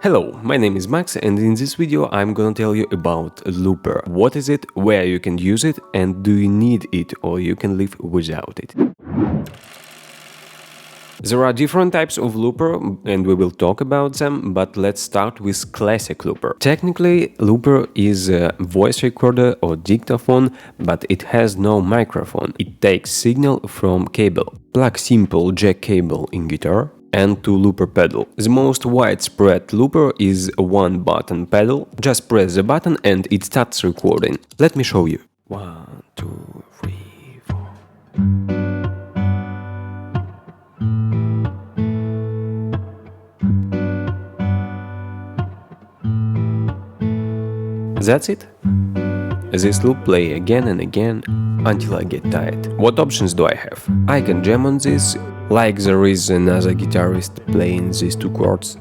Hello, my name is Max and in this video I'm gonna tell you about Looper. What is it, where you can use it, and do you need it or you can live without it. There are different types of Looper and we will talk about them, but let's start with classic Looper. Technically, Looper is a voice recorder or dictaphone, but it has no microphone. It takes signal from cable. Plug simple jack cable in guitar and to looper pedal. The most widespread looper is a one-button pedal. Just press the button and it starts recording. Let me show you. 1, 2, 3, 4. That's it. This loop play again and again until I get tired. What options do I have? I can jam on this, like there is another guitarist playing these two chords.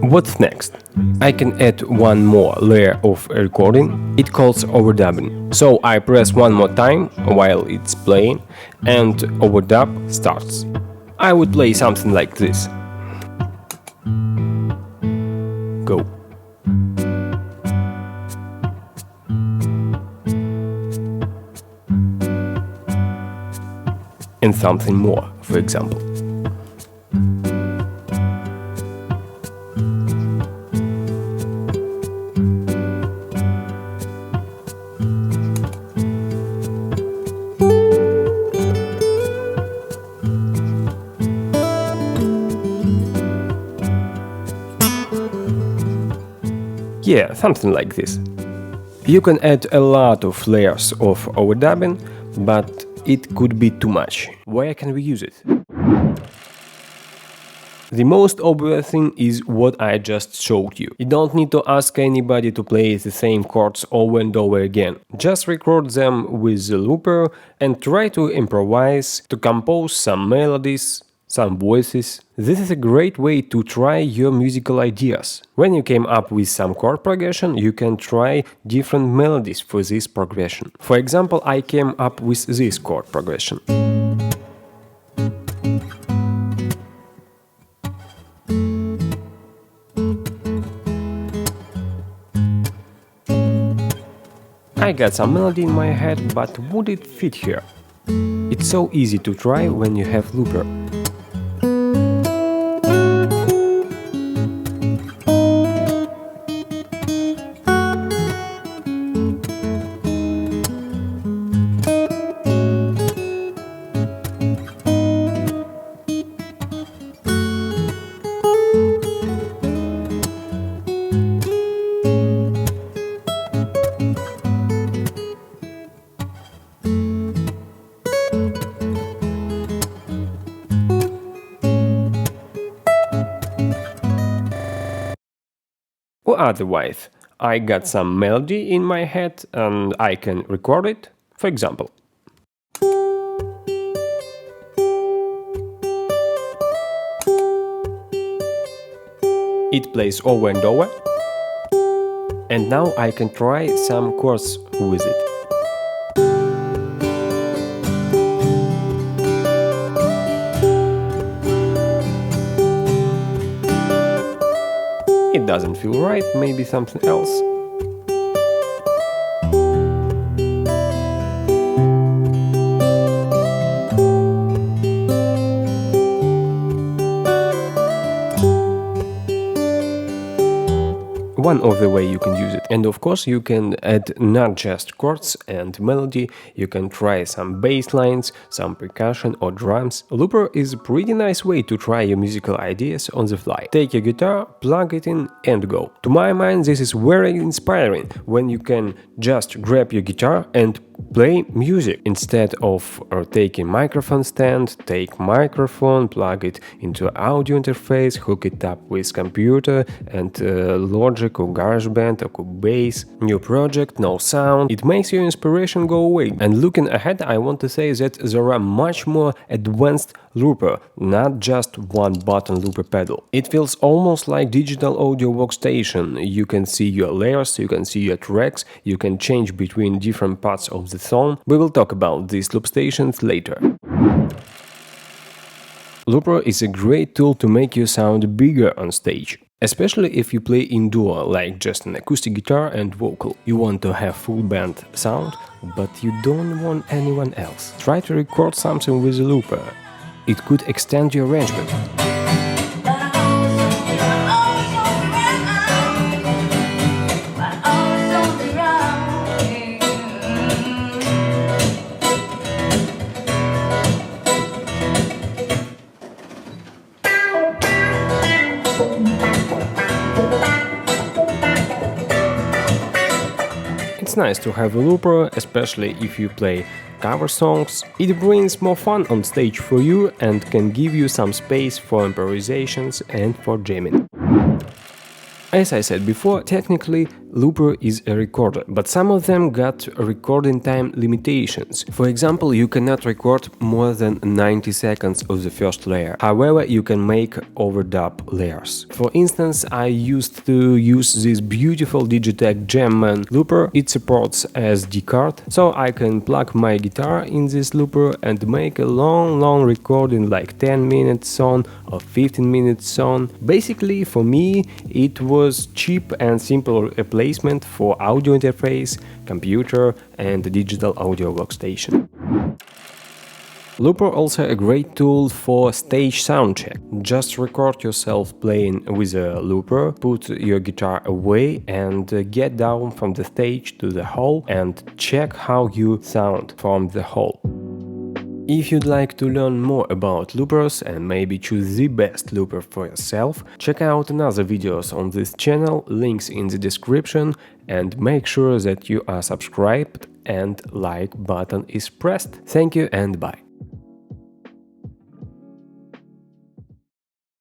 What's next? I can add one more layer of recording. It calls overdubbing. So I press one more time while it's playing and overdub starts. I would play something like this. Go. And something more, for example. Yeah, something like this. You can add a lot of layers of overdubbing, but it could be too much. Where can we use it? The most obvious thing is what I just showed you. You don't need to ask anybody to play the same chords over and over again. Just record them with the looper and try to improvise, to compose some melodies, some voices. This is a great way to try your musical ideas. When you came up with some chord progression, you can try different melodies for this progression. For example, I came up with this chord progression. I got some melody in my head, but would it fit here? It's so easy to try when you have Looper. Or otherwise, I got some melody in my head and I can record it, for example. It plays over and over, and now I can try some chords with it. It doesn't feel right, maybe something else. One of the way you can use it. And of course you can add not just chords and melody, you can try some bass lines, some percussion or drums. Looper is a pretty nice way to try your musical ideas on the fly. Take your guitar, plug it in and go. To my mind, this is very inspiring when you can just grab your guitar and play music instead of taking microphone stand, take microphone, plug it into audio interface, hook it up with computer and Logic or GarageBand or Cubase. New project, no sound. It makes your inspiration go away. And looking ahead, I want to say that there are much more advanced looper, not just one button looper pedal. It feels almost like digital audio workstation. You can see your layers, you can see your tracks, you can change between different parts of the song. We will talk about these loop stations later. Looper is a great tool to make you sound bigger on stage. Especially if you play in duo, like just an acoustic guitar and vocal. You want to have full band sound, but you don't want anyone else. Try to record something with a looper. It could extend your arrangement. It's nice to have a looper, especially if you play cover songs. It brings more fun on stage for you and can give you some space for improvisations and for jamming. As I said before, technically looper is a recorder, but some of them got recording time limitations. For example, you cannot record more than 90 seconds of the first layer. However, you can make overdub layers. For instance, I used to use this beautiful Digitech Jamman looper. It supports SD card, so I can plug my guitar in this looper and make a long recording, like 10 minutes song or 15 minutes song. Basically, for me, it was cheap and simple replacement for audio interface, computer and digital audio workstation. Looper also a great tool for stage soundcheck. Just record yourself playing with a looper, put your guitar away and get down from the stage to the hall and check how you sound from the hall. If you'd like to learn more about loopers and maybe choose the best looper for yourself, check out another videos on this channel, links in the description, and make sure that you are subscribed and like button is pressed. Thank you and bye.